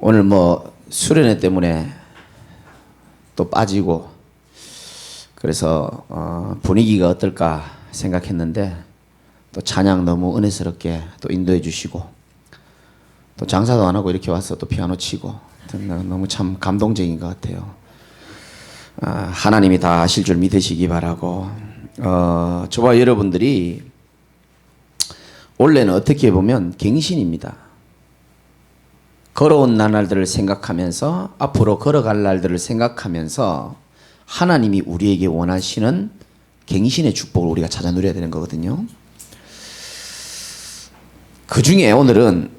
오늘 뭐 수련회 때문에 또 빠지고 그래서 분위기가 어떨까 생각했는데 또 찬양 너무 은혜스럽게 또 인도해 주시고 또 장사도 안 하고 이렇게 와서 또 피아노 치고 너무 참 감동적인 것 같아요. 하나님이 다 아실 줄 믿으시기 바라고 저와 여러분들이 원래는 어떻게 보면 갱신입니다. 걸어온 날들을 생각하면서 앞으로 걸어갈 날들을 생각하면서 하나님이 우리에게 원하시는 갱신의 축복을 우리가 찾아 누려야 되는 거거든요. 그 중에 오늘은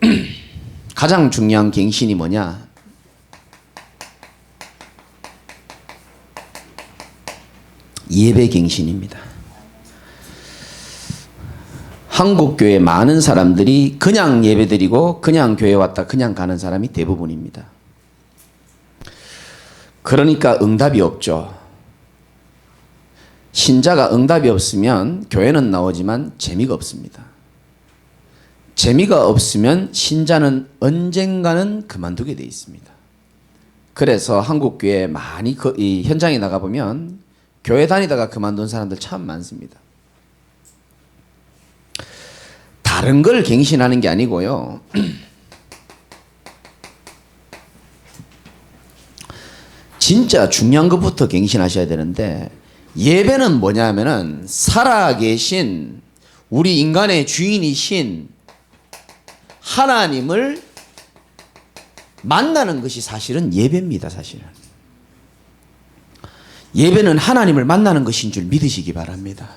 가장 중요한 갱신이 뭐냐? 예배 갱신입니다. 한국교회 많은 사람들이 그냥 예배드리고 그냥 교회 왔다 그냥 가는 사람이 대부분입니다. 그러니까 응답이 없죠. 신자가 응답이 없으면 교회는 나오지만 재미가 없습니다. 재미가 없으면 신자는 언젠가는 그만두게 돼 있습니다. 그래서 한국교회 많이 이 현장에 나가보면 교회 다니다가 그만둔 사람들 참 많습니다. 다른 걸 갱신하는 게 아니고요. 진짜 중요한 것부터 갱신하셔야 되는데 예배는 뭐냐면은 살아계신 우리 인간의 주인이신 하나님을 만나는 것이 사실은 예배입니다. 사실은 예배는 하나님을 만나는 것인 줄 믿으시기 바랍니다.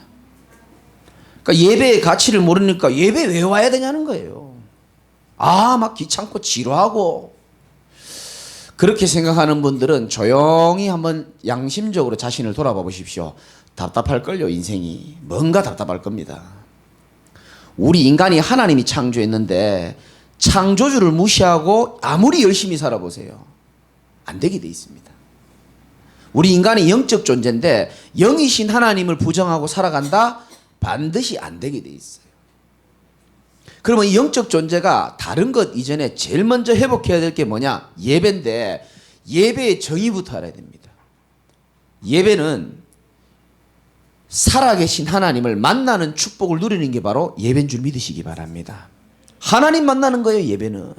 그러니까 예배의 가치를 모르니까 예배 왜 와야 되냐는 거예요. 막 귀찮고 지루하고 그렇게 생각하는 분들은 조용히 한번 양심적으로 자신을 돌아봐 보십시오. 답답할걸요. 인생이 뭔가 답답할 겁니다. 우리 인간이 하나님이 창조했는데 창조주를 무시하고 아무리 열심히 살아보세요. 안 되게 돼 있습니다. 우리 인간이 영적 존재인데 영이신 하나님을 부정하고 살아간다? 반드시 안 되게 돼 있어요. 그러면 이 영적 존재가 다른 것 이전에 제일 먼저 회복해야 될 게 뭐냐? 예배인데 예배의 정의부터 알아야 됩니다. 예배는 살아계신 하나님을 만나는 축복을 누리는 게 바로 예배인 줄 믿으시기 바랍니다. 하나님 만나는 거예요, 예배는.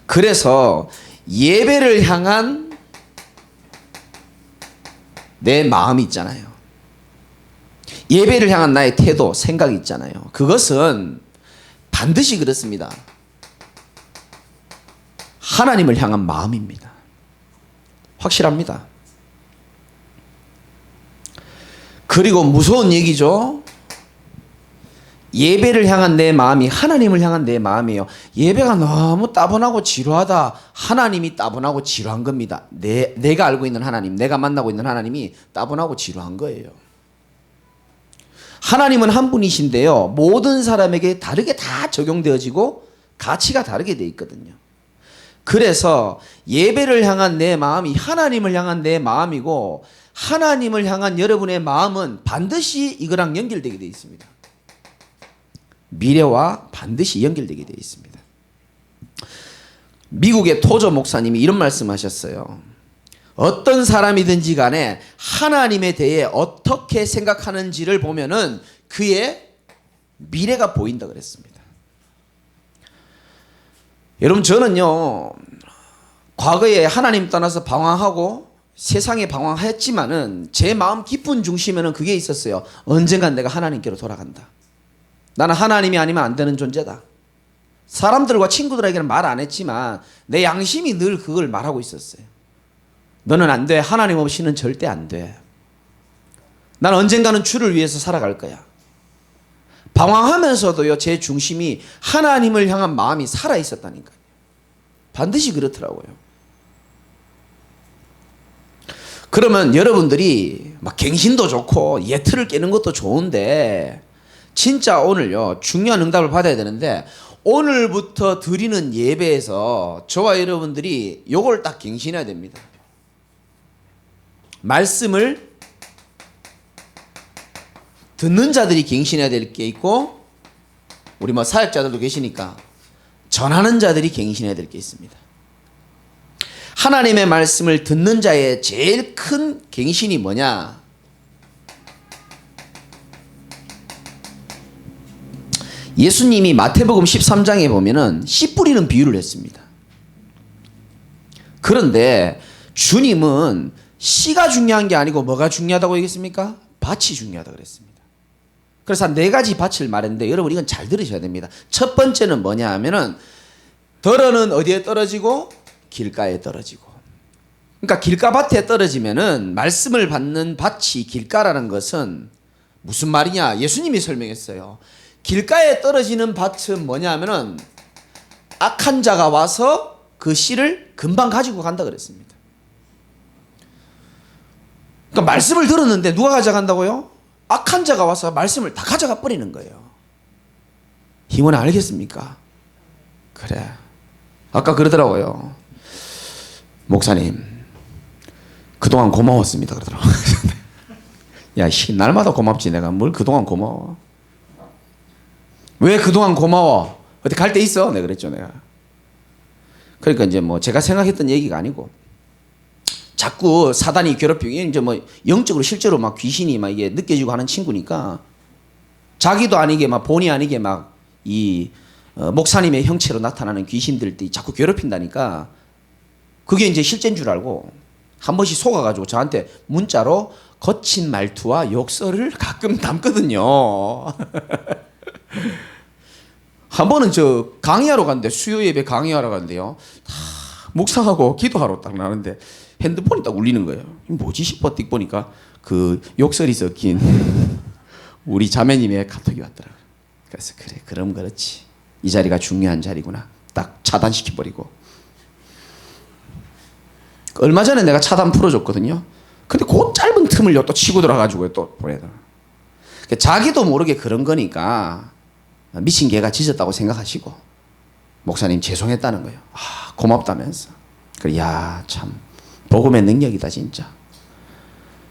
그래서 예배를 향한 내 마음이 있잖아요. 예배를 향한 나의 태도, 생각이 있잖아요. 그것은 반드시 그렇습니다. 하나님을 향한 마음입니다. 확실합니다. 그리고 무서운 얘기죠. 예배를 향한 내 마음이 하나님을 향한 내 마음이에요. 예배가 너무 따분하고 지루하다. 하나님이 따분하고 지루한 겁니다. 내가 알고 있는 하나님, 내가 만나고 있는 하나님이 따분하고 지루한 거예요. 하나님은 한 분이신데요. 모든 사람에게 다르게 다 적용되어지고 가치가 다르게 돼 있거든요. 그래서 예배를 향한 내 마음이 하나님을 향한 내 마음이고 하나님을 향한 여러분의 마음은 반드시 이거랑 연결되게 돼 있습니다. 미래와 반드시 연결되게 되어 있습니다. 미국의 토저 목사님이 이런 말씀하셨어요. 어떤 사람이든지 간에 하나님에 대해 어떻게 생각하는지를 보면은 그의 미래가 보인다 그랬습니다. 여러분 저는요 과거에 하나님 떠나서 방황하고 세상에 방황했지만은 제 마음 깊은 중심에는 그게 있었어요. 언젠간 내가 하나님께로 돌아간다. 나는 하나님이 아니면 안 되는 존재다. 사람들과 친구들에게는 말 안 했지만 내 양심이 늘 그걸 말하고 있었어요. 너는 안 돼. 하나님 없이는 절대 안 돼. 난 언젠가는 주를 위해서 살아갈 거야. 방황하면서도요 제 중심이 하나님을 향한 마음이 살아 있었다니까요. 반드시 그렇더라고요. 그러면 여러분들이 막 갱신도 좋고 예틀을 깨는 것도 좋은데 진짜 오늘요 중요한 응답을 받아야 되는데 오늘부터 드리는 예배에서 저와 여러분들이 요걸 딱 갱신해야 됩니다. 말씀을 듣는 자들이 갱신해야 될 게 있고 우리 뭐 사역자들도 계시니까 전하는 자들이 갱신해야 될 게 있습니다. 하나님의 말씀을 듣는 자의 제일 큰 갱신이 뭐냐? 예수님이 마태복음 13장에 보면은 씨 뿌리는 비유를 했습니다. 그런데 주님은 씨가 중요한 게 아니고 뭐가 중요하다고 얘기했습니까? 밭이 중요하다고 그랬습니다. 그래서 한 4가지 밭을 말했는데 여러분 이건 잘 들으셔야 됩니다. 첫 번째는 뭐냐 하면은 덜어는 어디에 떨어지고 길가에 떨어지고. 그러니까 길가밭에 떨어지면은 말씀을 받는 밭이 길가라는 것은 무슨 말이냐? 예수님이 설명했어요. 길가에 떨어지는 밭은 뭐냐 하면은 악한 자가 와서 그 씨를 금방 가지고 간다 그랬습니다. 그러니까 말씀을 들었는데 누가 가져간다고요? 악한 자가 와서 말씀을 다 가져가 버리는 거예요. 힘은 알겠습니까? 그래. 아까 그러더라고요. 목사님, 그동안 고마웠습니다. 그러더라고요. 야, 날마다 고맙지. 내가 뭘 그동안 고마워. 왜 그동안 고마워? 어디 갈 데 있어? 내가 그랬죠, 내가. 그러니까 이제 뭐 제가 생각했던 얘기가 아니고 자꾸 사단이 괴롭히고 이제 뭐 영적으로 실제로 막 귀신이 막 이게 느껴지고 하는 친구니까 자기도 아니게 막 본의 아니게 막 이 목사님의 형체로 나타나는 귀신들이 자꾸 괴롭힌다니까 그게 이제 실제인 줄 알고 한 번씩 속아가지고 저한테 문자로 거친 말투와 욕설을 가끔 담거든요. 한 번은 저 강의하러 갔는데 수요 예배 강의하러 갔는데요. 묵상하고 기도하러 딱 나는데 핸드폰이 딱 울리는 거예요. 뭐지 싶어 띡 보니까 그 욕설이 섞인 우리 자매님의 카톡이 왔더라고요. 그래서 그래 그럼 그렇지. 이 자리가 중요한 자리구나. 딱 차단시켜버리고. 얼마 전에 내가 차단 풀어줬거든요. 근데 그 짧은 틈을 또 치고 들어가지고 또 보내더라고요. 자기도 모르게 그런 거니까 미친 개가 짖었다고 생각하시고 목사님 죄송했다는 거예요. 아, 고맙다면서. 그래, 야, 참 복음의 능력이다 진짜.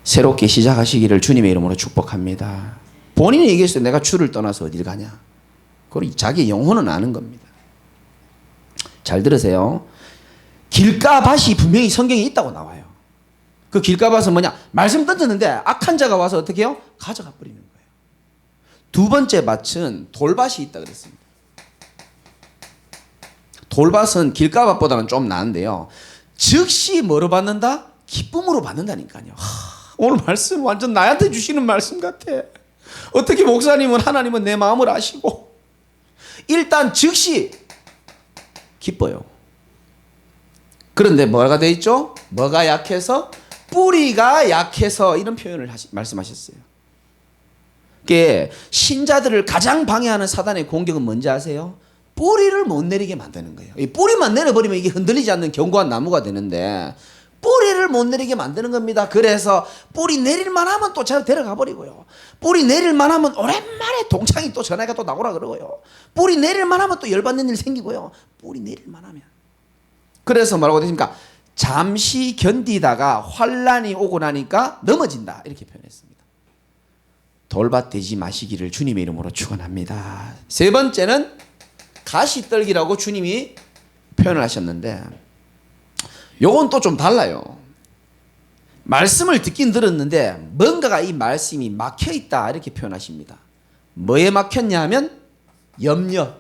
새롭게 시작하시기를 주님의 이름으로 축복합니다. 본인이 얘기했어요. 내가 주를 떠나서 어딜 가냐. 그리고 자기 영혼은 아는 겁니다. 잘 들으세요. 길가밭이 분명히 성경에 있다고 나와요. 그 길가밭은 뭐냐? 말씀 던졌는데 악한 자가 와서 어떻게 해요? 가져가 버리는 거예요. 두 번째 밭은 돌밭이 있다 그랬습니다. 돌밭은 길가밭보다는 좀 나은데요. 즉시 뭐로 받는다? 기쁨으로 받는다니까요. 오늘 말씀 완전 나한테 주시는 말씀 같아. 어떻게 목사님은 하나님은 내 마음을 아시고 일단 즉시 기뻐요. 그런데 뭐가 돼 있죠? 뭐가 약해서? 뿌리가 약해서 이런 표현을 말씀하셨어요. 그게 신자들을 가장 방해하는 사단의 공격은 뭔지 아세요? 뿌리를 못 내리게 만드는 거예요. 이 뿌리만 내려버리면 이게 흔들리지 않는 견고한 나무가 되는데 뿌리를 못 내리게 만드는 겁니다. 그래서 뿌리 내릴만 하면 또 제가 데려가 버리고요. 뿌리 내릴만 하면 오랜만에 동창이 또 전화가 또 나오라 그러고요. 뿌리 내릴만 하면 또 열받는 일 생기고요. 뿌리 내릴만 하면. 그래서 뭐라고 되십니까? 잠시 견디다가 환란이 오고 나니까 넘어진다. 이렇게 표현했습니다. 돌밭 되지 마시기를 주님의 이름으로 축원합니다. 세 번째는 가시떨기라고 주님이 표현을 하셨는데 요건 또 좀 달라요. 말씀을 듣긴 들었는데 뭔가가 이 말씀이 막혀있다 이렇게 표현하십니다. 뭐에 막혔냐 하면 염려.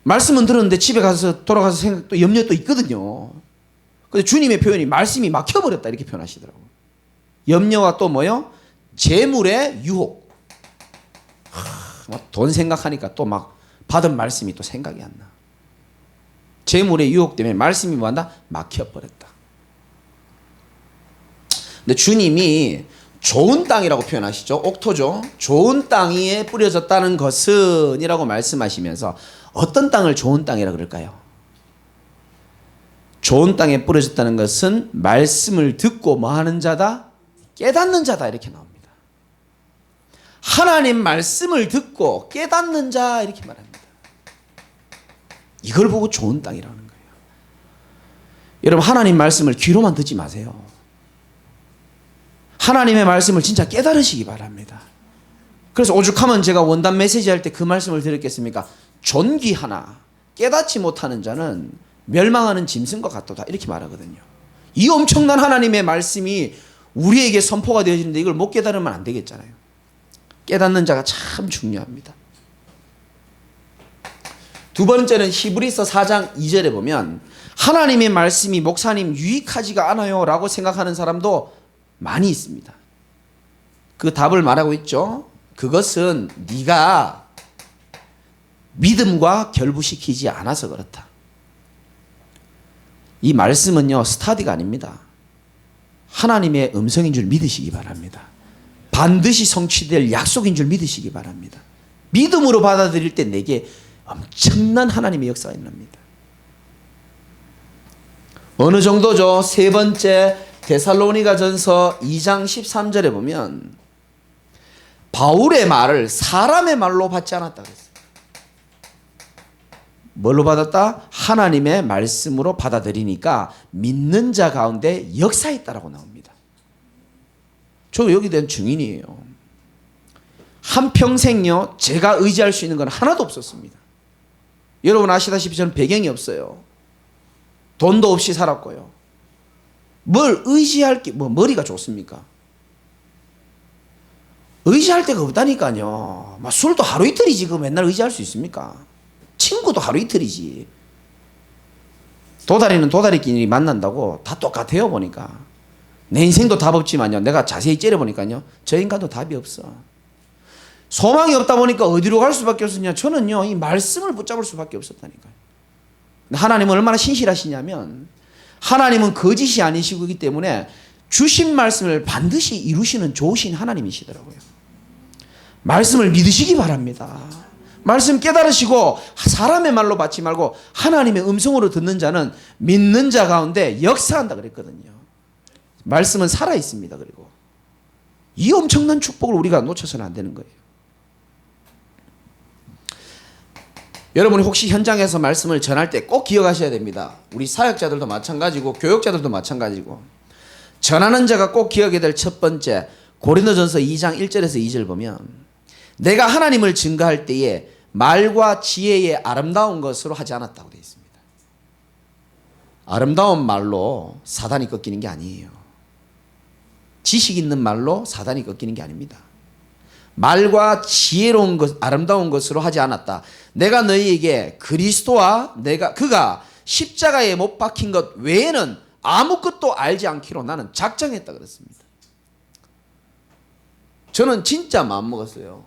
말씀은 들었는데 집에 가서 돌아가서 생각 또 염려 또 있거든요. 근데 주님의 표현이 말씀이 막혀버렸다 이렇게 표현하시더라고요. 염려와 또 뭐요? 재물의 유혹. 돈 생각하니까 또 막 받은 말씀이 또 생각이 안 나. 재물의 유혹 때문에 말씀이 뭐한다? 막혀버렸다. 근데 주님이 좋은 땅이라고 표현하시죠. 옥토죠. 좋은 땅 위에 뿌려졌다는 것은 이라고 말씀하시면서 어떤 땅을 좋은 땅이라고 그럴까요? 좋은 땅에 뿌려졌다는 것은 말씀을 듣고 뭐 하는 자다? 깨닫는 자다 이렇게 나옵니다. 하나님 말씀을 듣고 깨닫는 자 이렇게 말합니다. 이걸 보고 좋은 땅이라는 거예요. 여러분 하나님 말씀을 귀로만 듣지 마세요. 하나님의 말씀을 진짜 깨달으시기 바랍니다. 그래서 오죽하면 제가 원단 메시지 할 때 그 말씀을 드렸겠습니까? 존귀하나 깨닫지 못하는 자는 멸망하는 짐승과 같도다 이렇게 말하거든요. 이 엄청난 하나님의 말씀이 우리에게 선포가 되어지는데 이걸 못 깨달으면 안 되겠잖아요. 깨닫는 자가 참 중요합니다. 두 번째는 히브리서 4장 2절에 보면 하나님의 말씀이 목사님 유익하지가 않아요 라고 생각하는 사람도 많이 있습니다. 그 답을 말하고 있죠. 그것은 네가 믿음과 결부시키지 않아서 그렇다. 이 말씀은요 스타디가 아닙니다. 하나님의 음성인 줄 믿으시기 바랍니다. 반드시 성취될 약속인 줄 믿으시기 바랍니다. 믿음으로 받아들일 때 내게 엄청난 하나님의 역사가 일어납니다. 어느 정도죠? 세 번째 데살로니가전서 2장 13절에 보면 바울의 말을 사람의 말로 받지 않았다 그랬어요. 뭘로 받았다? 하나님의 말씀으로 받아들이니까 믿는 자 가운데 역사했다라고 나옵니다. 저 여기 대한 증인이에요. 한평생요 제가 의지할 수 있는 건 하나도 없었습니다. 여러분 아시다시피 저는 배경이 없어요. 돈도 없이 살았고요. 뭘 의지할 게 머리가 좋습니까? 의지할 데가 없다니까요. 막 술도 하루 이틀이지 그 맨날 의지할 수 있습니까? 친구도 하루 이틀이지. 도다리는 도다리끼리 만난다고 다 똑같아요 보니까. 내 인생도 답 없지만요. 내가 자세히 째려보니까요. 저 인간도 답이 없어. 소망이 없다 보니까 어디로 갈 수밖에 없었냐. 저는요 이 말씀을 붙잡을 수밖에 없었다니까요. 하나님은 얼마나 신실하시냐면 하나님은 거짓이 아니시기 때문에 주신 말씀을 반드시 이루시는 좋으신 하나님이시더라고요. 말씀을 믿으시기 바랍니다. 말씀 깨달으시고 사람의 말로 받지 말고 하나님의 음성으로 듣는 자는 믿는 자 가운데 역사한다 그랬거든요. 말씀은 살아있습니다. 그리고 이 엄청난 축복을 우리가 놓쳐서는 안 되는 거예요. 여러분이 혹시 현장에서 말씀을 전할 때 꼭 기억하셔야 됩니다. 우리 사역자들도 마찬가지고 교역자들도 마찬가지고 전하는 자가 꼭 기억해야 될 첫 번째 고린도전서 2장 1절에서 2절 보면 내가 하나님을 증거할 때에 말과 지혜의 아름다운 것으로 하지 않았다고 되어 있습니다. 아름다운 말로 사단이 꺾이는 게 아니에요. 지식 있는 말로 사단이 꺾이는 게 아닙니다. 말과 지혜로운 것, 아름다운 것으로 하지 않았다. 내가 너희에게 그리스도와 그가 십자가에 못 박힌 것 외에는 아무것도 알지 않기로 나는 작정했다 그랬습니다. 저는 진짜 마음먹었어요.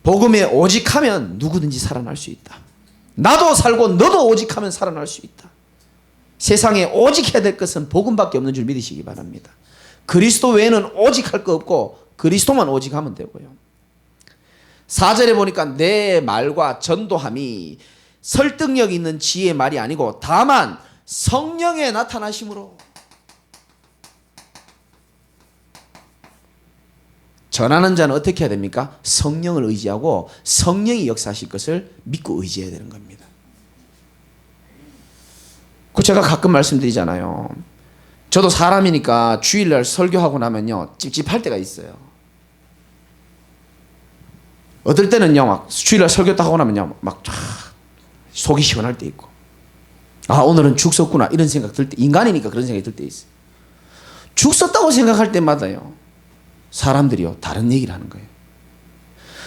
복음에 오직하면 누구든지 살아날 수 있다. 나도 살고 너도 오직하면 살아날 수 있다. 세상에 오직해야 될 것은 복음밖에 없는 줄 믿으시기 바랍니다. 그리스도 외에는 오직할 거 없고 그리스도만 오직하면 되고요. 4절에 보니까 내 말과 전도함이 설득력 있는 지혜의 말이 아니고 다만 성령의 나타나심으로 전하는 자는 어떻게 해야 됩니까? 성령을 의지하고 성령이 역사하실 것을 믿고 의지해야 되는 겁니다. 그 제가 가끔 말씀드리잖아요. 저도 사람이니까 주일날 설교하고 나면요 찝찝할 때가 있어요. 어떨 때는요 막 주일날 설교 딱 하고 나면요 막 속이 시원할 때 있고 아 오늘은 죽 썼구나 이런 생각 들 때 인간이니까 그런 생각이 들 때 있어요. 죽 썼다고 생각할 때마다요 사람들이요 다른 얘기를 하는 거예요.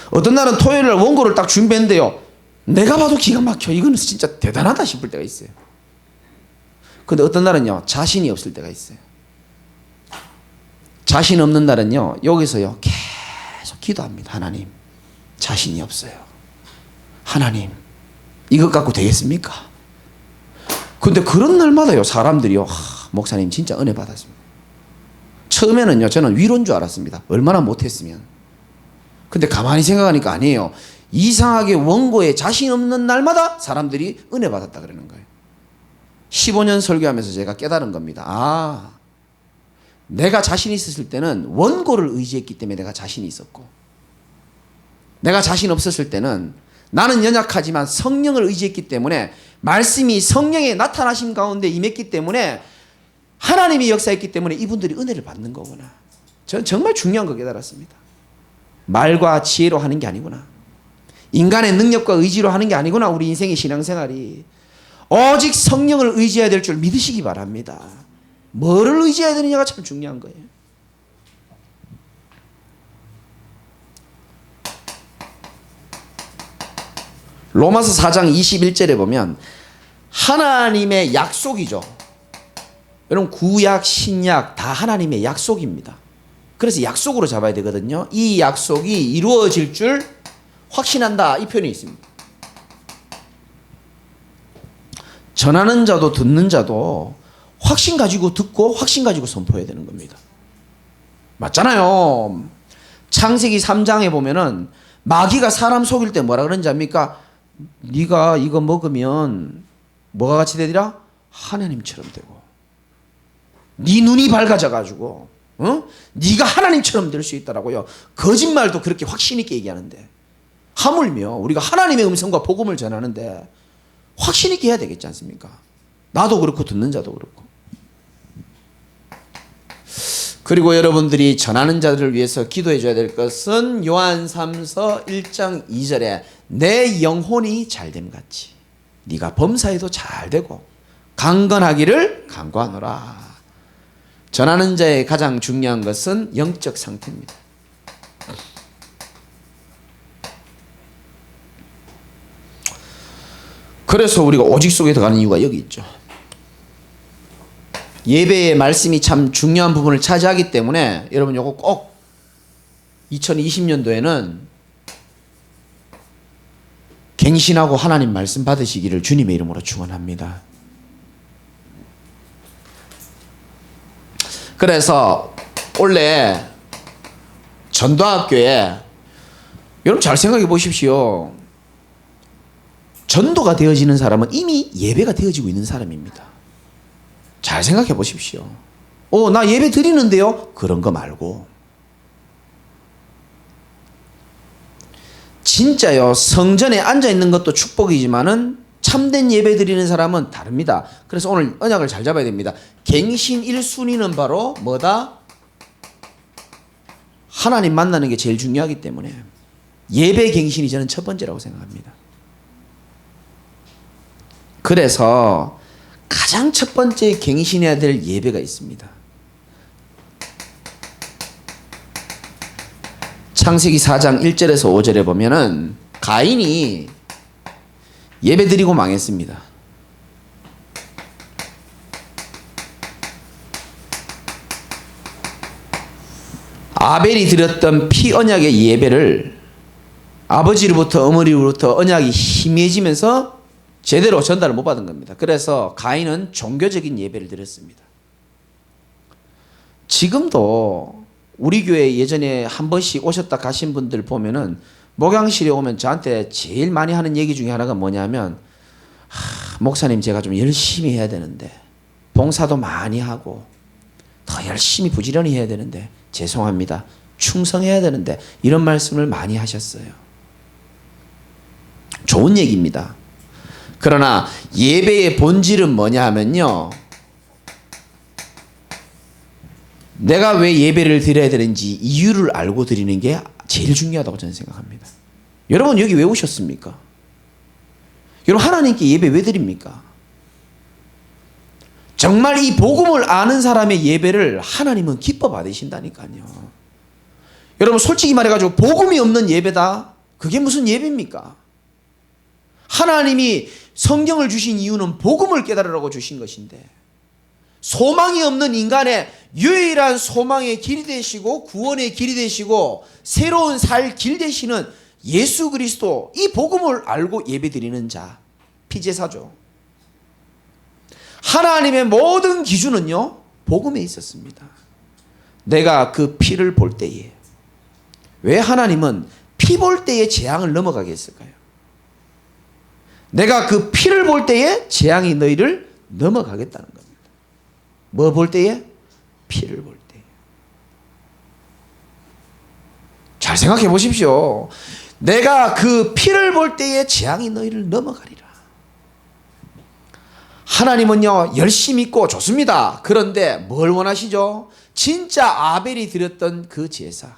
어떤 날은 토요일날 원고를 딱 준비했는데요 내가 봐도 기가 막혀 이거는 진짜 대단하다 싶을 때가 있어요. 근데 어떤 날은요 자신이 없을 때가 있어요. 자신 없는 날은요 여기서요 계속 기도합니다. 하나님 자신이 없어요. 하나님 이것 갖고 되겠습니까? 근데 그런 날마다요 사람들이요 목사님 진짜 은혜 받았습니다. 처음에는요 저는 위로인 줄 알았습니다. 얼마나 못했으면. 근데 가만히 생각하니까 아니에요. 이상하게 원고에 자신 없는 날마다 사람들이 은혜 받았다 그러는 거예요. 15년 설교하면서 제가 깨달은 겁니다. 아, 내가 자신 있었을 때는 원고를 의지했기 때문에 내가 자신이 있었고 내가 자신 없었을 때는 나는 연약하지만 성령을 의지했기 때문에 말씀이 성령의 나타나심 가운데 임했기 때문에 하나님이 역사했기 때문에 이분들이 은혜를 받는 거구나. 저는 정말 중요한 거 깨달았습니다. 말과 지혜로 하는 게 아니구나. 인간의 능력과 의지로 하는 게 아니구나. 우리 인생의 신앙생활이. 오직 성령을 의지해야 될 줄 믿으시기 바랍니다. 뭐를 의지해야 되느냐가 참 중요한 거예요. 로마서 4장 21절에 보면 하나님의 약속이죠. 여러분 구약 신약 다 하나님의 약속입니다. 그래서 약속으로 잡아야 되거든요. 이 약속이 이루어질 줄 확신한다, 이 표현이 있습니다. 전하는 자도 듣는 자도 확신 가지고 듣고 확신 가지고 선포해야 되는 겁니다. 맞잖아요. 창세기 3장에 보면은 마귀가 사람 속일 때 뭐라 그런지 압니까? 네가 이거 먹으면 뭐가 같이 되리라? 하나님처럼 되고 네 눈이 밝아져 가지고 네가 하나님처럼 될 수 있다라고요. 거짓말도 그렇게 확신 있게 얘기하는데 하물며 우리가 하나님의 음성과 복음을 전하는데 확신 있게 해야 되겠지 않습니까? 나도 그렇고 듣는 자도 그렇고. 그리고 여러분들이 전하는 자들을 위해서 기도해 줘야 될 것은 요한 3서 1장 2절에 내 영혼이 잘됨 같이 네가 범사에도 잘되고 강건하기를 간구하노라. 전하는 자의 가장 중요한 것은 영적 상태입니다. 그래서 우리가 오직 속에 들어가는 이유가 여기 있죠. 예배의 말씀이 참 중요한 부분을 차지하기 때문에 여러분 요거 꼭 2020년도에는 갱신하고 하나님 말씀 받으시기를 주님의 이름으로 축원합니다. 그래서 원래 전도학교에 여러분 잘 생각해 보십시오. 전도가 되어지는 사람은 이미 예배가 되어지고 있는 사람입니다. 잘 생각해 보십시오. 나 예배 드리는데요? 그런 거 말고. 진짜요, 성전에 앉아 있는 것도 축복이지만은 참된 예배 드리는 사람은 다릅니다. 그래서 오늘 언약을 잘 잡아야 됩니다. 갱신 1순위는 바로 뭐다? 하나님 만나는 게 제일 중요하기 때문에 예배 갱신이 저는 첫 번째라고 생각합니다. 그래서 가장 첫 번째 갱신해야 될 예배가 있습니다. 창세기 4장 1절에서 5절에 보면은 가인이 예배 드리고 망했습니다. 아벨이 드렸던 피 언약의 예배를 아버지로부터 어머니로부터 언약이 희미해지면서 제대로 전달을 못 받은 겁니다. 그래서 가인은 종교적인 예배를 드렸습니다. 지금도 우리 교회 예전에 한 번씩 오셨다 가신 분들 보면은 목양실에 오면 저한테 제일 많이 하는 얘기 중에 하나가 뭐냐면 목사님 제가 좀 열심히 해야 되는데 봉사도 많이 하고 더 열심히 부지런히 해야 되는데 죄송합니다. 충성해야 되는데 이런 말씀을 많이 하셨어요. 좋은 얘기입니다. 그러나 예배의 본질은 뭐냐 하면요, 내가 왜 예배를 드려야 되는지 이유를 알고 드리는 게 제일 중요하다고 저는 생각합니다. 여러분 여기 왜 오셨습니까? 여러분 하나님께 예배 왜 드립니까? 정말 이 복음을 아는 사람의 예배를 하나님은 기뻐 받으신다니까요. 여러분 솔직히 말해가지고 복음이 없는 예배다? 그게 무슨 예배입니까? 하나님이 성경을 주신 이유는 복음을 깨달으라고 주신 것인데 소망이 없는 인간의 유일한 소망의 길이 되시고 구원의 길이 되시고 새로운 살 길 되시는 예수 그리스도, 이 복음을 알고 예배드리는 자, 피제사죠. 하나님의 모든 기준은요 복음에 있었습니다. 내가 그 피를 볼 때에, 왜 하나님은 피 볼 때에 재앙을 넘어가게 했을까요? 내가 그 피를 볼 때에 재앙이 너희를 넘어가겠다는 겁니다. 뭐 볼 때에? 피를 볼 때에. 잘 생각해 보십시오. 내가 그 피를 볼 때에 재앙이 너희를 넘어가리라. 하나님은요 열심히 있고 좋습니다. 그런데 뭘 원하시죠? 진짜 아벨이 드렸던 그 제사,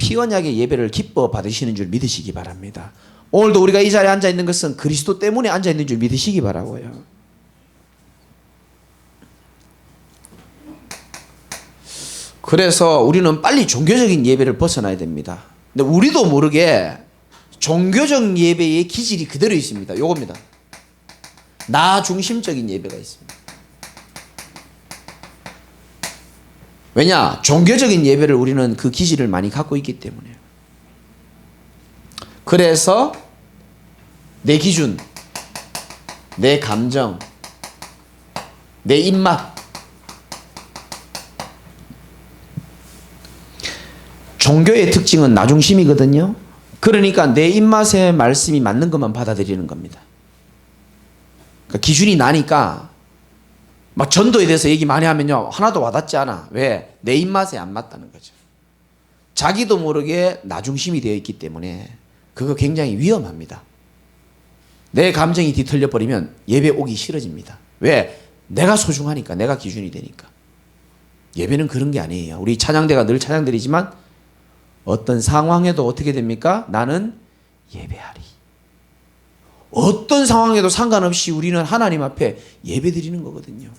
피 언약의 예배를 기뻐 받으시는 줄 믿으시기 바랍니다. 오늘도 우리가 이 자리에 앉아 있는 것은 그리스도 때문에 앉아 있는 줄 믿으시기 바라고요. 그래서 우리는 빨리 종교적인 예배를 벗어나야 됩니다. 근데 우리도 모르게 종교적 예배의 기질이 그대로 있습니다. 요겁니다. 나 중심적인 예배가 있습니다. 왜냐? 종교적인 예배를 우리는 그 기질을 많이 갖고 있기 때문에요. 그래서 내 기준, 내 감정, 내 입맛, 종교의 특징은 나 중심이거든요. 그러니까 내 입맛에 말씀이 맞는 것만 받아들이는 겁니다. 그러니까 기준이 나니까 막 전도에 대해서 얘기 많이 하면요 하나도 와닿지 않아. 왜? 내 입맛에 안 맞다는 거죠. 자기도 모르게 나 중심이 되어 있기 때문에 그거 굉장히 위험합니다. 내 감정이 뒤틀려 버리면 예배 오기 싫어집니다. 왜? 내가 소중하니까, 내가 기준이 되니까. 예배는 그런 게 아니에요. 우리 찬양대가 늘 찬양드리지만 어떤 상황에도 어떻게 됩니까? 나는 예배하리. 어떤 상황에도 상관없이 우리는 하나님 앞에 예배드리는 거거든요.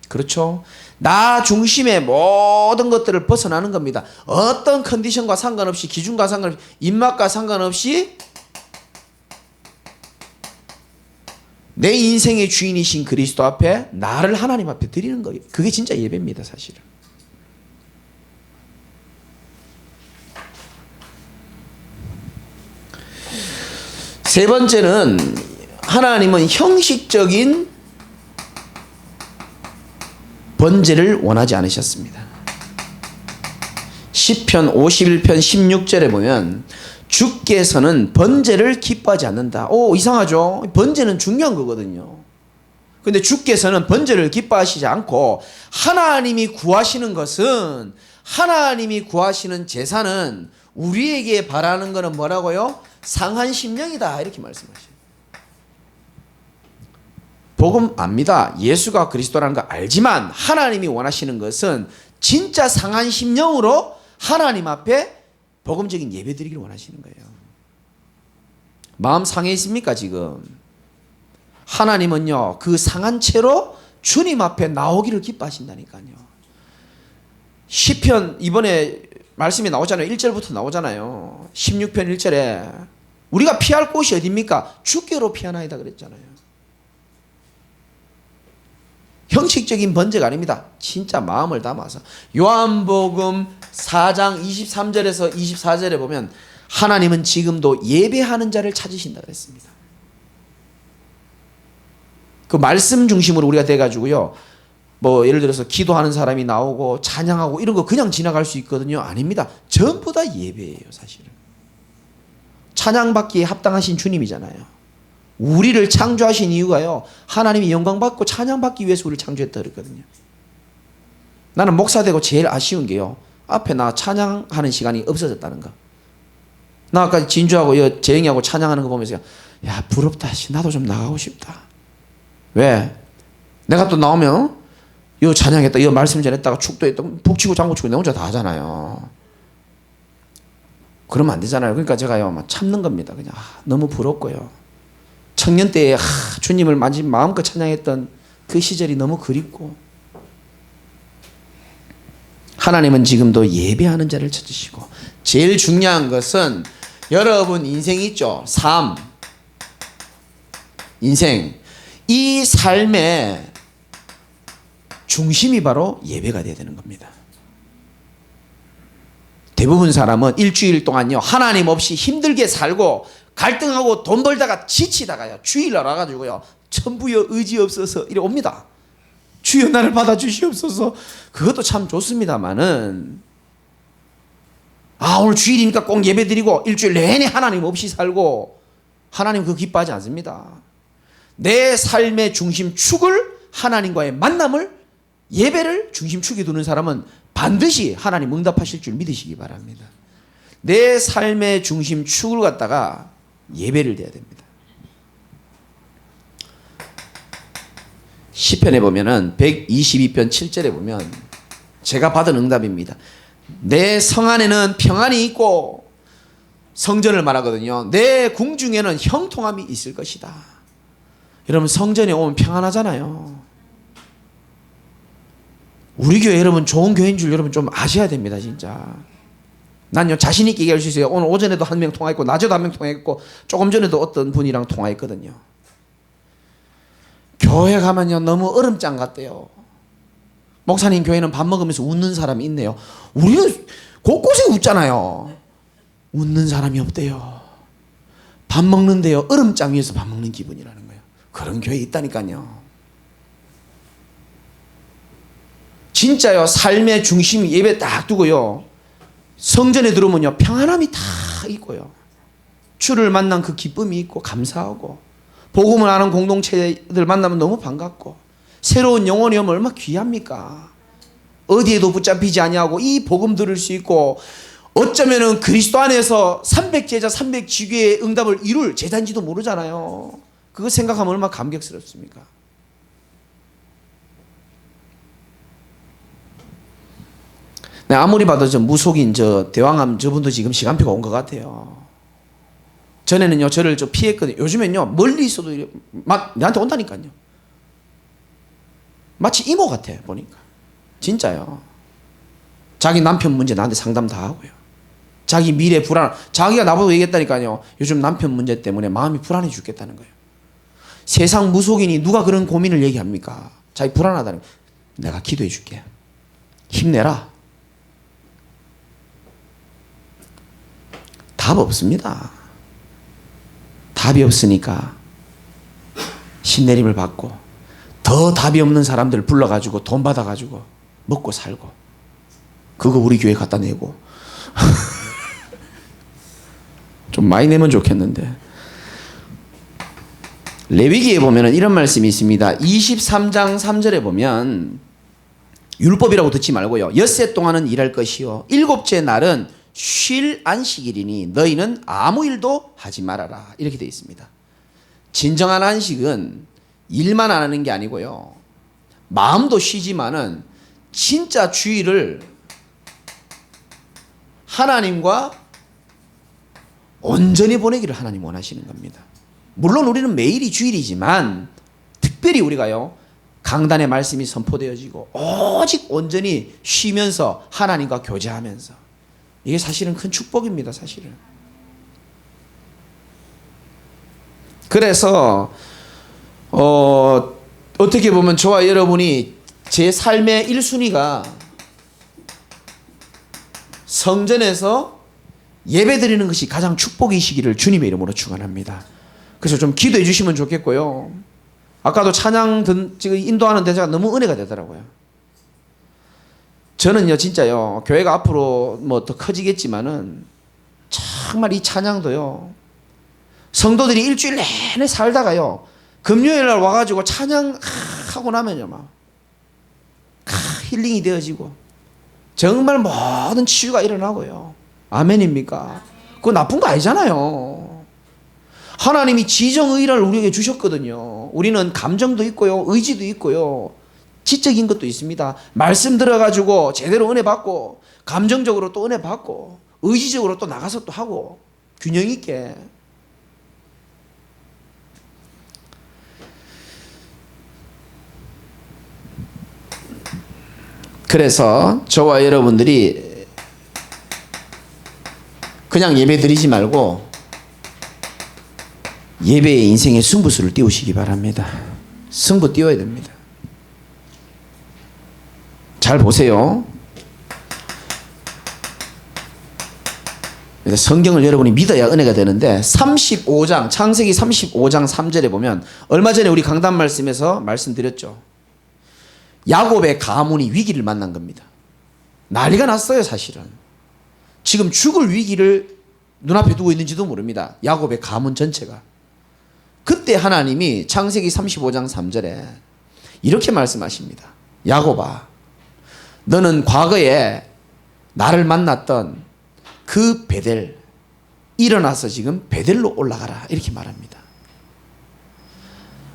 그렇죠? 나 중심의 모든 것들을 벗어나는 겁니다. 어떤 컨디션과 상관없이, 기준과 상관없이, 입맛과 상관없이 내 인생의 주인이신 그리스도 앞에 나를 하나님 앞에 드리는 거예요. 그게 진짜 예배입니다, 사실은. 세 번째는 하나님은 형식적인 번제를 원하지 않으셨습니다. 시편 51편 16절에 보면 주께서는 번제를 기뻐하지 않는다. 오, 이상하죠? 번제는 중요한 거거든요. 근데 주께서는 번제를 기뻐하시지 않고 하나님이 구하시는 것은, 하나님이 구하시는 제사는 우리에게 바라는 것은 뭐라고요? 상한 심령이다, 이렇게 말씀하셔요. 복음 압니다. 예수가 그리스도라는 거 알지만 하나님이 원하시는 것은 진짜 상한 심령으로 하나님 앞에 복음적인 예배 드리기를 원하시는 거예요. 마음 상해 있습니까 지금? 하나님은요 그 상한 채로 주님 앞에 나오기를 기뻐하신다니까요. 시편 이번에 말씀이 나오잖아요. 1절부터 나오잖아요. 16편 1절에 우리가 피할 곳이 어디입니까? 주께로 피하나이다 그랬잖아요. 형식적인 번제가 아닙니다. 진짜 마음을 담아서. 요한복음 4장 23절에서 24절에 보면 하나님은 지금도 예배하는 자를 찾으신다 그랬습니다. 그 말씀 중심으로 우리가 돼가지고요. 뭐 예를 들어서 기도하는 사람이 나오고 찬양하고 이런 거 그냥 지나갈 수 있거든요. 아닙니다. 전부 다 예배예요, 사실은. 찬양받기에 합당하신 주님이잖아요. 우리를 창조하신 이유가요, 하나님이 영광받고 찬양받기 위해서 우리를 창조했다 그랬거든요. 나는 목사 되고 제일 아쉬운 게요, 앞에 나 찬양하는 시간이 없어졌다는 거. 나 아까 진주하고 재영이하고 찬양하는 거 보면서 야 부럽다, 나도 좀 나가고 싶다. 왜? 내가 또 나오면 이 찬양했다, 이 말씀 전했다가 축도했다, 북치고 장구치고 내 혼자 다 하잖아요. 그러면 안 되잖아요. 그러니까 제가요 막 참는 겁니다. 그냥 너무 부럽고요. 청년 때에 주님을 마음껏 찬양했던 그 시절이 너무 그립고, 하나님은 지금도 예배하는 자를 찾으시고, 제일 중요한 것은 여러분 인생 있죠? 삶, 인생, 이 삶의 중심이 바로 예배가 돼야 되는 겁니다. 대부분 사람은 일주일 동안요 하나님 없이 힘들게 살고 갈등하고 돈 벌다가 지치다가요 주일날 와가지고요 천부여 의지 없어서 이래 옵니다. 주여 나를 받아주시옵소서. 그것도 참 좋습니다마는, 오늘 주일이니까 꼭 예배 드리고 일주일 내내 하나님 없이 살고, 하나님 그거 기뻐하지 않습니다. 내 삶의 중심축을, 하나님과의 만남을, 예배를 중심축에 두는 사람은 반드시 하나님 응답하실 줄 믿으시기 바랍니다. 내 삶의 중심축을 갖다가 예배를 드려야 됩니다. 시편에 보면은 122편 7절에 보면 제가 받은 응답입니다. 내 성 안에는 평안이 있고 성전을 말하거든요. 내 궁중에는 형통함이 있을 것이다. 여러분 성전에 오면 평안하잖아요. 우리 교회 여러분 좋은 교회인 줄 여러분 좀 아셔야 됩니다. 진짜. 난요 자신 있게 얘기할 수 있어요. 오늘 오전에도 한 명 통화했고 낮에도 한 명 통화했고 조금 전에도 어떤 분이랑 통화했거든요. 교회 가면요 너무 얼음장 같대요. 목사님 교회는 밥 먹으면서 웃는 사람이 있네요. 우리는 곳곳에 웃잖아요. 웃는 사람이 없대요. 밥 먹는데요 얼음장 위에서 밥 먹는 기분이라는 거예요. 그런 교회 있다니까요. 진짜요 삶의 중심 예배 딱 두고요 성전에 들어오면요 평안함이 다 있고요 주를 만난 그 기쁨이 있고 감사하고 복음을 아는 공동체들 만나면 너무 반갑고 새로운 영혼이 오면 얼마나 귀합니까. 어디에도 붙잡히지 아니하고 이 복음 들을 수 있고 어쩌면은 그리스도 안에서 300제자 300지교의 응답을 이룰 제자인지도 모르잖아요. 그거 생각하면 얼마나 감격스럽습니까. 네, 아무리 봐도 저 무속인 저 대왕암 저분도 지금 시간표가 온 것 같아요. 전에는요 저를 좀 피했거든요. 요즘엔요 멀리 있어도 막 나한테 온다니까요. 마치 이모 같아 보니까. 진짜요. 자기 남편 문제 나한테 상담 다 하고요. 자기 미래 불안, 자기가 나보고 얘기했다니까요. 요즘 남편 문제 때문에 마음이 불안해 죽겠다는 거예요. 세상 무속인이 누가 그런 고민을 얘기합니까? 자기 불안하다는 거예요. 내가 기도해 줄게. 힘내라. 답 없습니다. 답이 없으니까 신내림을 받고 더 답이 없는 사람들 불러가지고 돈 받아가지고 먹고 살고 그거 우리 교회 갖다 내고 좀 많이 내면 좋겠는데. 레위기에 보면 이런 말씀이 있습니다. 23장 3절에 보면 율법이라고 듣지 말고요 엿새 동안은 일할 것이요 일곱째 날은 쉴 안식일이니 너희는 아무 일도 하지 말아라. 이렇게 되어 있습니다. 진정한 안식은 일만 안 하는 게 아니고요 마음도 쉬지만은 진짜 주일을 하나님과 온전히 보내기를 하나님 원하시는 겁니다. 물론 우리는 매일이 주일이지만 특별히 우리가요 강단의 말씀이 선포되어지고 오직 온전히 쉬면서 하나님과 교제하면서 이게 사실은 큰 축복입니다. 사실은. 그래서 어떻게 보면 저와 여러분이 제 삶의 1순위가 성전에서 예배드리는 것이 가장 축복이시기를 주님의 이름으로 축원합니다. 그래서 좀 기도해 주시면 좋겠고요. 아까도 찬양 지금 인도하는 데가 너무 은혜가 되더라고요. 저는요 진짜요 교회가 앞으로 뭐 더 커지겠지만은 정말 이 찬양도요 성도들이 일주일 내내 살다가요 금요일 날 와가지고 찬양하고 나면요 막 힐링이 되어지고 정말 모든 치유가 일어나고요. 아멘입니까? 그거 나쁜 거 아니잖아요. 하나님이 지정의를 우리에게 주셨거든요. 우리는 감정도 있고요 의지도 있고요 지적인 것도 있습니다. 말씀 들어가지고 제대로 은혜 받고 감정적으로 또 은혜 받고 의지적으로 또 나가서 또 하고 균형 있게. 그래서 저와 여러분들이 그냥 예배 드리지 말고 예배의 인생의 승부수를 띄우시기 바랍니다. 승부 띄워야 됩니다. 잘 보세요. 성경을 여러분이 믿어야 은혜가 되는데 35장 창세기 35장 3절에 보면 얼마 전에 우리 강단 말씀에서 말씀드렸죠. 야곱의 가문이 위기를 만난 겁니다. 난리가 났어요. 사실은 지금 죽을 위기를 눈앞에 두고 있는지도 모릅니다. 야곱의 가문 전체가. 그때 하나님이 창세기 35장 3절에 이렇게 말씀하십니다. 야곱아 너는 과거에 나를 만났던 그 베델 일어나서 지금 베델로 올라가라 이렇게 말합니다.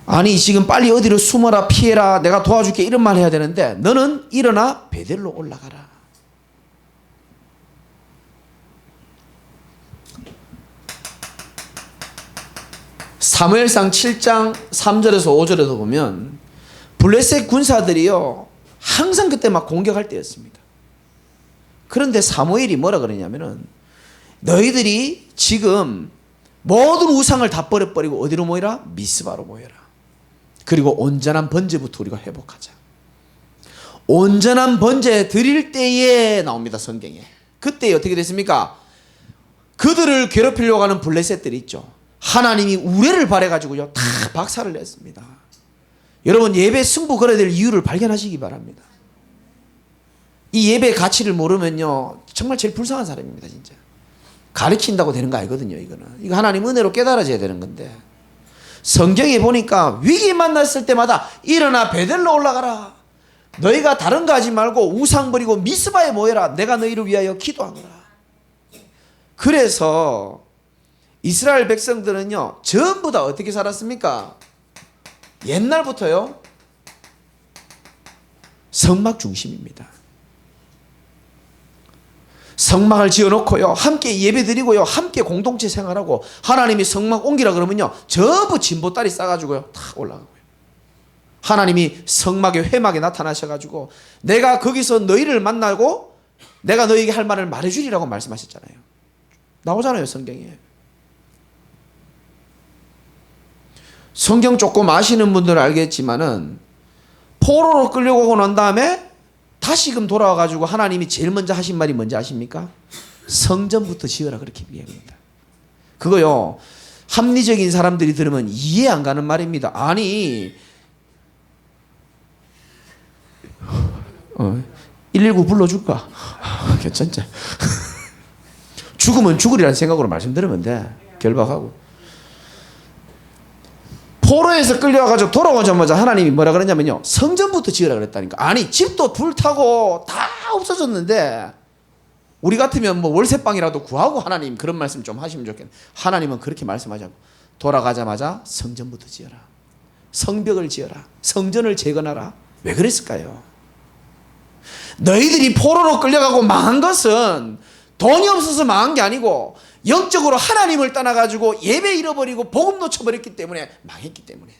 아니 지금 빨리 어디로 숨어라 피해라 내가 도와줄게 이런 말 해야 되는데 너는 일어나 베델로 올라가라. 사무엘상 7장 3절에서 5절에도 보면 블레셋 군사들이요 항상 그때 막 공격할 때였습니다. 그런데 사무엘이 뭐라 그러냐면은 너희들이 지금 모든 우상을 다 버려버리고 어디로 모여라? 미스바로 모여라. 그리고 온전한 번제부터 우리가 회복하자. 온전한 번제 드릴 때에 나옵니다, 성경에. 그때 어떻게 됐습니까? 그들을 괴롭히려고 하는 블레셋들이 있죠. 하나님이 우레를 발해가지고요 다 박살을 냈습니다. 여러분, 예배 승부 걸어야 될 이유를 발견하시기 바랍니다. 이 예배의 가치를 모르면요 정말 제일 불쌍한 사람입니다. 진짜 가르친다고 되는 거 아니거든요. 이거 하나님 은혜로 깨달아져야 되는 건데, 성경에 보니까 위기 만났을 때마다 일어나 베델로 올라가라. 너희가 다른 거 하지 말고 우상 버리고 미스바에 모여라. 내가 너희를 위하여 기도하노라. 그래서 이스라엘 백성들은요 전부 다 어떻게 살았습니까? 옛날부터요 성막 중심입니다. 성막을 지어놓고요 함께 예배드리고요 함께 공동체 생활하고, 하나님이 성막 옮기라 그러면요 전부 진보다리 싸가지고요 탁 올라가고요. 하나님이 성막의 회막에 나타나셔가지고 내가 거기서 너희를 만나고 내가 너희에게 할 말을 말해주리라고 말씀하셨잖아요. 나오잖아요 성경에. 성경 조금 아시는 분들은 알겠지만은 포로로 끌려오고 난 다음에 다시금 돌아와가지고 하나님이 제일 먼저 하신 말이 뭔지 아십니까? 성전부터 지어라, 그렇게 얘기합니다. 그거요 합리적인 사람들이 들으면 이해 안 가는 말입니다. 아니 119 불러줄까? 괜찮지? 죽으면 죽으리라는 생각으로 말씀드리면 돼. 결박하고. 포로에서 끌려와가지고 돌아오자마자 하나님이 뭐라 그랬냐면요 성전부터 지으라 그랬다니까. 아니 집도 불타고 다 없어졌는데 우리 같으면 뭐 월세방이라도 구하고 하나님 그런 말씀 좀 하시면 좋겠네. 하나님은 그렇게 말씀하지 않고 돌아가자마자 성전부터 지어라, 성벽을 지어라, 성전을 재건하라. 왜 그랬을까요? 너희들이 포로로 끌려가고 망한 것은 돈이 없어서 망한 게 아니고 영적으로 하나님을 떠나가지고 예배 잃어버리고 복음 놓쳐버렸기 때문에 망했기 때문에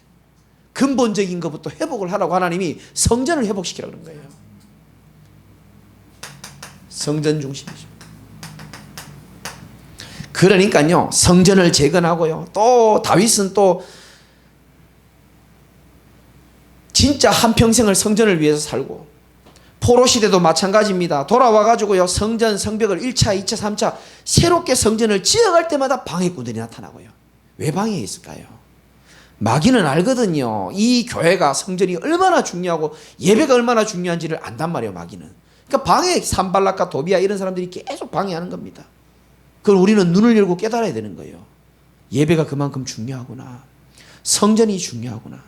근본적인 것부터 회복을 하라고 하나님이 성전을 회복시키라고 그런 거예요. 성전 중심이죠. 그러니까요 성전을 재건하고요, 또 다윗은 또 진짜 한평생을 성전을 위해서 살고, 포로 시대도 마찬가지입니다. 돌아와가지고요 성전 성벽을 1차 2차 3차 새롭게 성전을 지어갈 때마다 방해꾼들이 나타나고요. 왜 방해했을까요? 마귀는 알거든요. 이 교회가 성전이 얼마나 중요하고 예배가 얼마나 중요한지를 안단 말이에요. 마귀는. 그러니까 방해, 산발락과 도비아 이런 사람들이 계속 방해하는 겁니다. 그걸 우리는 눈을 열고 깨달아야 되는 거예요. 예배가 그만큼 중요하구나, 성전이 중요하구나.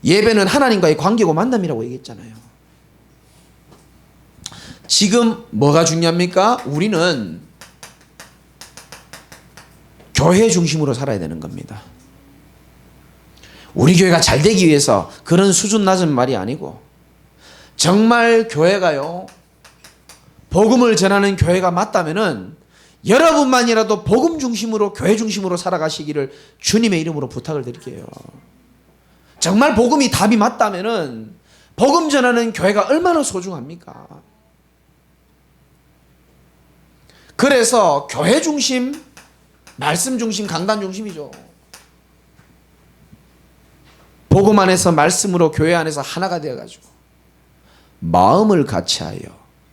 예배는 하나님과의 관계고 만남이라고 얘기했잖아요. 지금 뭐가 중요합니까? 우리는 교회 중심으로 살아야 되는 겁니다. 우리 교회가 잘 되기 위해서 그런 수준 낮은 말이 아니고, 정말 교회가요 복음을 전하는 교회가 맞다면은 여러분만이라도 복음 중심으로 교회 중심으로 살아가시기를 주님의 이름으로 부탁을 드릴게요. 정말 복음이 답이 맞다면은 복음 전하는 교회가 얼마나 소중합니까? 그래서 교회 중심, 말씀 중심, 강단 중심이죠. 복음 안에서 말씀으로 교회 안에서 하나가 되어가지고 마음을 같이하여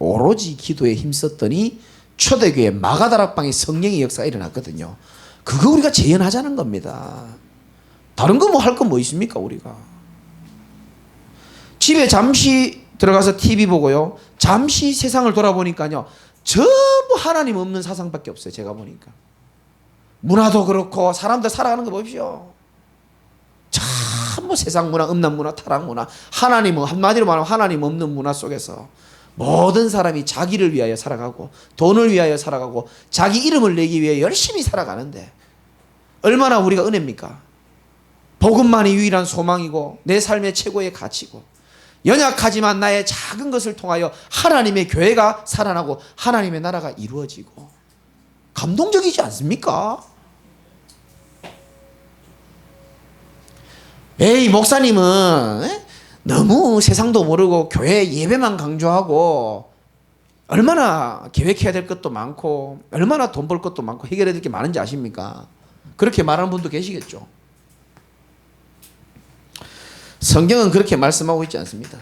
오로지 기도에 힘썼더니 초대교회 마가다락방에 성령의 역사가 일어났거든요. 그거 우리가 재현하자는 겁니다. 다른 거 뭐 할 건 뭐 있습니까? 우리가 집에 잠시 들어가서 TV 보고요 잠시 세상을 돌아보니까요 전부 하나님 없는 사상밖에 없어요. 제가 보니까 문화도 그렇고 사람들 살아가는 거 보십시오. 전부 세상 문화, 음란 문화, 타락 문화, 하나님, 한마디로 말하면 하나님 없는 문화 속에서 모든 사람이 자기를 위하여 살아가고 돈을 위하여 살아가고 자기 이름을 내기 위해 열심히 살아가는데 얼마나 우리가 은혜입니까? 복음만이 유일한 소망이고 내 삶의 최고의 가치고, 연약하지만 나의 작은 것을 통하여 하나님의 교회가 살아나고 하나님의 나라가 이루어지고, 감동적이지 않습니까? 에이, 목사님은 너무 세상도 모르고 교회 예배만 강조하고 얼마나 계획해야 될 것도 많고 얼마나 돈 벌 것도 많고 해결해야 될 게 많은지 아십니까? 그렇게 말하는 분도 계시겠죠. 성경은 그렇게 말씀하고 있지 않습니다.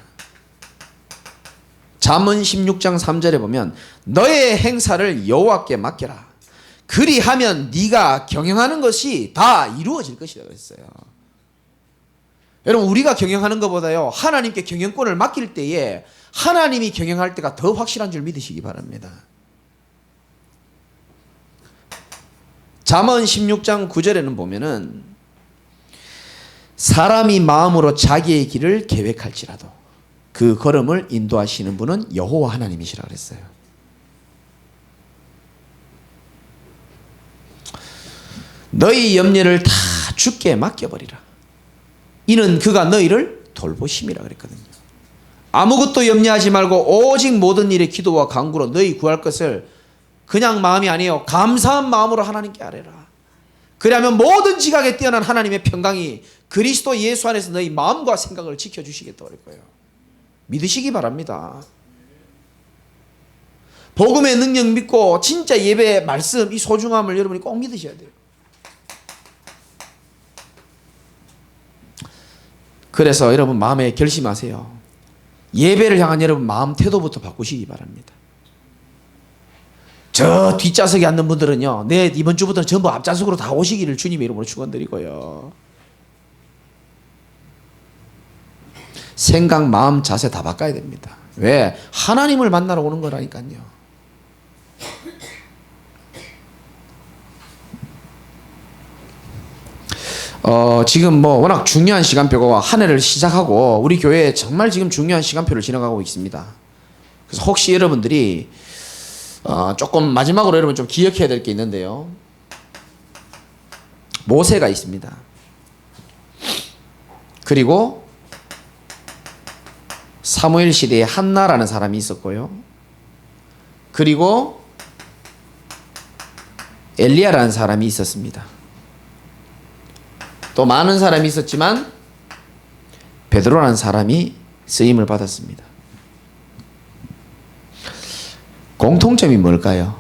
잠언 16장 3절에 보면 너의 행사를 여호와께 맡겨라. 그리하면 네가 경영하는 것이 다 이루어질 것이라 그랬어요. 여러분, 우리가 경영하는 것보다요, 하나님께 경영권을 맡길 때에 하나님이 경영할 때가 더 확실한 줄 믿으시기 바랍니다. 잠언 16장 9절에는 보면은 사람이 마음으로 자기의 길을 계획할지라도 그 걸음을 인도하시는 분은 여호와 하나님이시라 그랬어요. 너희 염려를 다 주께 맡겨버리라. 이는 그가 너희를 돌보심이라 그랬거든요. 아무것도 염려하지 말고 오직 모든 일에 기도와 간구로 너희 구할 것을 그냥 마음이 아니에요. 감사한 마음으로 하나님께 아뢰라. 그러면 모든 지각에 뛰어난 하나님의 평강이 그리스도 예수 안에서 너희 마음과 생각을 지켜주시겠다고 그럴 거예요. 믿으시기 바랍니다. 복음의 능력 믿고 진짜 예배의 말씀, 이 소중함을 여러분이 꼭 믿으셔야 돼요. 그래서 여러분 마음에 결심하세요. 예배를 향한 여러분 마음 태도부터 바꾸시기 바랍니다. 저 뒷좌석에 앉는 분들은요, 내 이번 주부터는 전부 앞좌석으로 다 오시기를 주님의 이름으로 축원드리고요. 생각, 마음, 자세 다 바꿔야 됩니다. 왜? 하나님을 만나러 오는 거라니까요. 지금 뭐 워낙 중요한 시간표가 한 해를 시작하고 우리 교회에 정말 지금 중요한 시간표를 지나가고 있습니다. 그래서 혹시 여러분들이 조금 마지막으로 여러분 좀 기억해야 될 게 있는데요. 모세가 있습니다. 그리고 사무엘 시대에 한나라는 사람이 있었고요. 그리고 엘리야라는 사람이 있었습니다. 또 많은 사람이 있었지만 베드로라는 사람이 쓰임을 받았습니다. 공통점이 뭘까요?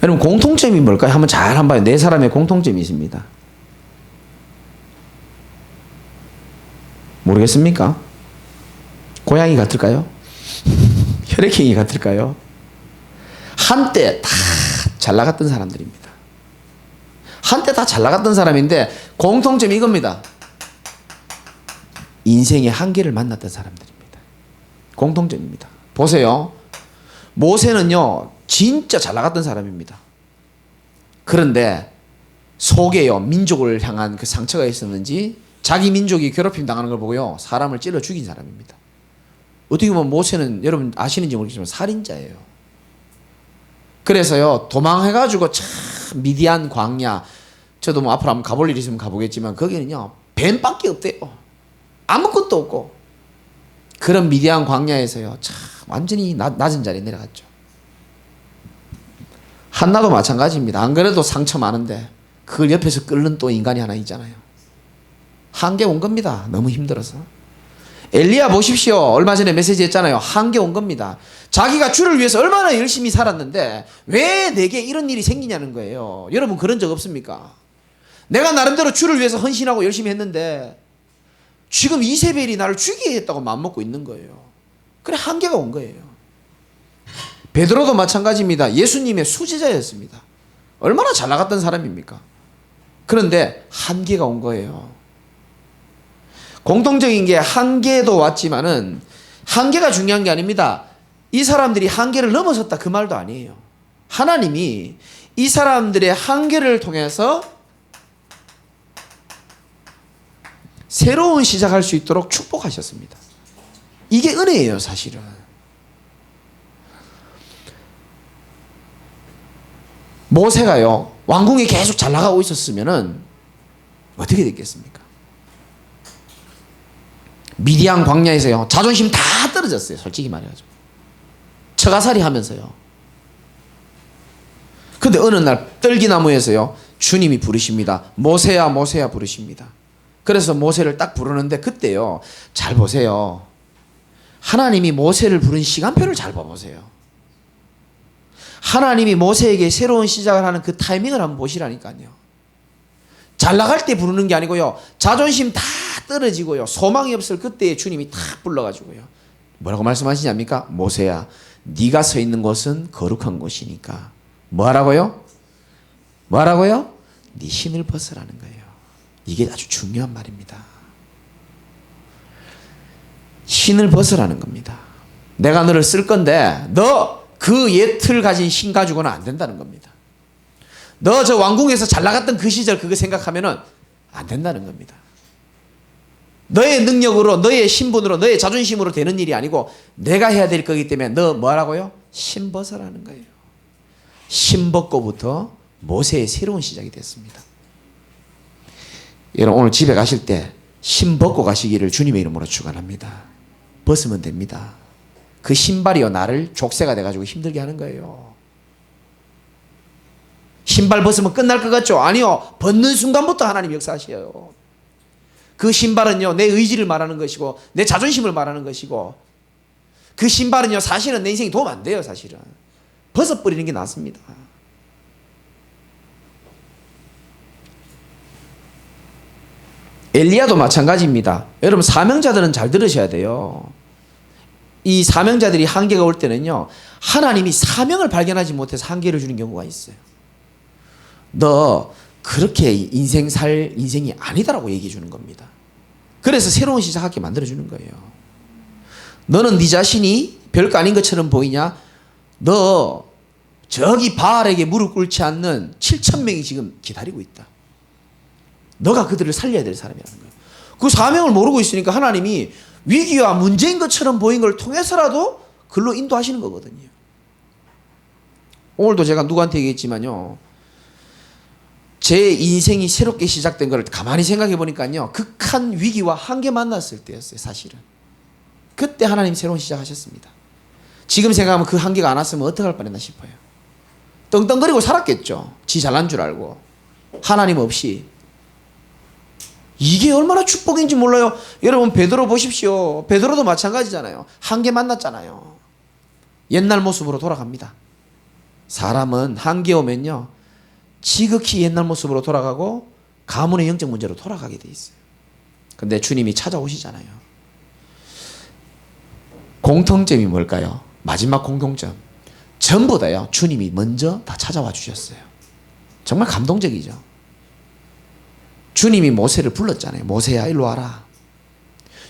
여러분, 공통점이 뭘까요? 한번 잘 한번 봐요. 네 사람의 공통점이 있습니다. 모르겠습니까? 고양이 같을까요? 혈액형이 같을까요? 한때 다 잘 나갔던 사람들입니다. 한때 다 잘 나갔던 사람인데 공통점이 이겁니다. 인생의 한계를 만났던 사람들입니다. 공통점입니다. 보세요. 모세는요, 진짜 잘 나갔던 사람입니다. 그런데 속에요, 민족을 향한 그 상처가 있었는지 자기 민족이 괴롭힘 당하는 걸 보고요, 사람을 찔러 죽인 사람입니다. 어떻게 보면 모세는 여러분 아시는지 모르겠지만 살인자예요. 그래서요, 도망해가지고 참 미디안 광야, 저도 뭐 앞으로 한번 가볼 일 있으면 가보겠지만 거기는요, 뱀밖에 없대요. 아무것도 없고. 그런 미디안 광야에서요, 참 완전히 낮은 자리에 내려갔죠. 한나도 마찬가지입니다. 안 그래도 상처 많은데 그걸 옆에서 끓는 또 인간이 하나 있잖아요. 한계 온 겁니다. 너무 힘들어서. 엘리야 보십시오. 얼마 전에 메시지 했잖아요. 한계 온 겁니다. 자기가 주를 위해서 얼마나 열심히 살았는데 왜 내게 이런 일이 생기냐는 거예요. 여러분 그런 적 없습니까? 내가 나름대로 주를 위해서 헌신하고 열심히 했는데 지금 이세벨이 나를 죽이겠다고 마음먹고 있는 거예요. 그래, 한계가 온 거예요. 베드로도 마찬가지입니다. 예수님의 수제자였습니다. 얼마나 잘 나갔던 사람입니까? 그런데 한계가 온 거예요. 공통적인 게 한계도 왔지만은 한계가 중요한 게 아닙니다. 이 사람들이 한계를 넘어섰다 그 말도 아니에요. 하나님이 이 사람들의 한계를 통해서 새로운 시작할 수 있도록 축복하셨습니다. 이게 은혜예요, 사실은. 모세가요, 왕궁에 계속 잘 나가고 있었으면은 어떻게 됐겠습니까? 미디안 광야에서요, 자존심 다 떨어졌어요. 솔직히 말해가지고. 처가살이 하면서요. 근데 어느 날 떨기나무에서요 주님이 부르십니다. 모세야 모세야 부르십니다. 그래서 모세를 딱 부르는데 그때요 잘 보세요. 하나님이 모세를 부른 시간표를 잘 봐보세요. 하나님이 모세에게 새로운 시작을 하는 그 타이밍을 한번 보시라니까요. 잘 나갈 때 부르는 게 아니고요. 자존심 다 떨어지고요. 소망이 없을 그때에 주님이 탁 불러가지고요. 뭐라고 말씀하시냐니까? 모세야 네가 서 있는 곳은 거룩한 곳이니까 뭐 하라고요? 뭐 하라고요? 네 신을 벗으라는 거예요. 이게 아주 중요한 말입니다. 신을 벗으라는 겁니다. 내가 너를 쓸 건데 너 그 옛 틀 가진 신 가지고는 안 된다는 겁니다. 너 저 왕궁에서 잘 나갔던 그 시절 그거 생각하면은 안 된다는 겁니다. 너의 능력으로 너의 신분으로 너의 자존심으로 되는 일이 아니고 내가 해야 될 거기 때문에 너 뭐 하라고요? 신 벗으라는 거예요. 신 벗고부터 모세의 새로운 시작이 됐습니다. 여러분 오늘 집에 가실 때 신 벗고 가시기를 주님의 이름으로 축원합니다. 벗으면 됩니다. 그 신발이요 나를 족쇄가 돼가지고 힘들게 하는 거예요. 신발 벗으면 끝날 것 같죠? 아니요. 벗는 순간부터 하나님 역사하셔요. 그 신발은요 내 의지를 말하는 것이고 내 자존심을 말하는 것이고 그 신발은요 사실은 내 인생에 도움 안 돼요. 사실은 벗어버리는 게 낫습니다. 엘리야도 마찬가지입니다. 여러분 사명자들은 잘 들으셔야 돼요. 이 사명자들이 한계가 올 때는요 하나님이 사명을 발견하지 못해서 한계를 주는 경우가 있어요. 너 그렇게 인생 살 인생이 아니다라고 얘기해 주는 겁니다. 그래서 새로운 시작하게 만들어 주는 거예요. 너는 네 자신이 별거 아닌 것처럼 보이냐? 너 저기 바알에게 무릎 꿇지 않는 7,000명이 지금 기다리고 있다. 너가 그들을 살려야 될 사람이라는 거예요. 그 사명을 모르고 있으니까 하나님이 위기와 문제인 것처럼 보인 걸 통해서라도 글로 인도하시는 거거든요. 오늘도 제가 누구한테 얘기했지만요. 제 인생이 새롭게 시작된 걸 가만히 생각해 보니까요. 극한 위기와 한계 만났을 때였어요. 사실은. 그때 하나님 새로운 시작하셨습니다. 지금 생각하면 그 한계가 안 왔으면 어떡할 뻔했나 싶어요. 떵떵거리고 살았겠죠. 지 잘난 줄 알고. 하나님 없이. 이게 얼마나 축복인지 몰라요. 여러분 베드로 보십시오. 베드로도 마찬가지잖아요. 한계 만났잖아요. 옛날 모습으로 돌아갑니다. 사람은 한계 오면요. 지극히 옛날 모습으로 돌아가고 가문의 영적 문제로 돌아가게 돼 있어요. 근데 주님이 찾아오시잖아요. 공통점이 뭘까요? 마지막 공통점. 전부 다요. 주님이 먼저 다 찾아와 주셨어요. 정말 감동적이죠. 주님이 모세를 불렀잖아요. 모세야 일로 와라.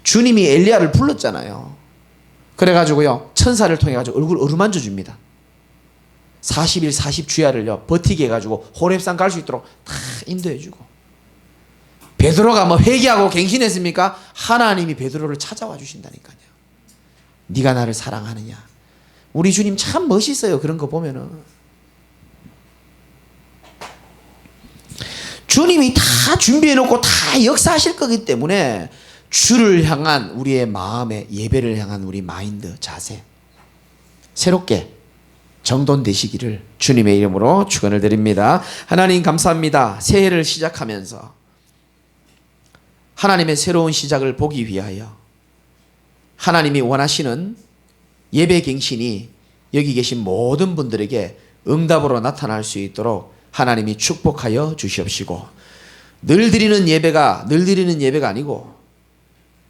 주님이 엘리야를 불렀잖아요. 그래가지고요. 천사를 통해가지고 얼굴 어루만져 줍니다. 40일 40주야를요. 버티게 해가지고 호렙산 갈 수 있도록 다 인도해주고. 베드로가 뭐 회개하고 갱신했습니까? 하나님이 베드로를 찾아와 주신다니까요. 네가 나를 사랑하느냐. 우리 주님 참 멋있어요. 그런 거 보면은. 주님이 다 준비해놓고 다 역사하실 거기 때문에 주를 향한 우리의 마음의 예배를 향한 우리 마인드, 자세 새롭게 정돈되시기를 주님의 이름으로 축원을 드립니다. 하나님 감사합니다. 새해를 시작하면서 하나님의 새로운 시작을 보기 위하여 하나님이 원하시는 예배 갱신이 여기 계신 모든 분들에게 응답으로 나타날 수 있도록 하나님이 축복하여 주시옵시고 늘 드리는 예배가 아니고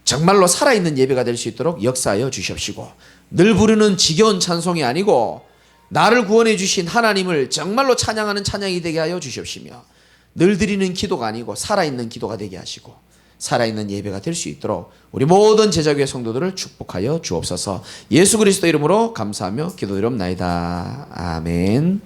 정말로 살아있는 예배가 될 수 있도록 역사하여 주시옵시고 늘 부르는 지겨운 찬송이 아니고 나를 구원해 주신 하나님을 정말로 찬양하는 찬양이 되게 하여 주시옵시며 늘 드리는 기도가 아니고 살아있는 기도가 되게 하시고 살아있는 예배가 될 수 있도록 우리 모든 제자교회 성도들을 축복하여 주옵소서. 예수 그리스도 이름으로 감사하며 기도드리옵나이다. 아멘.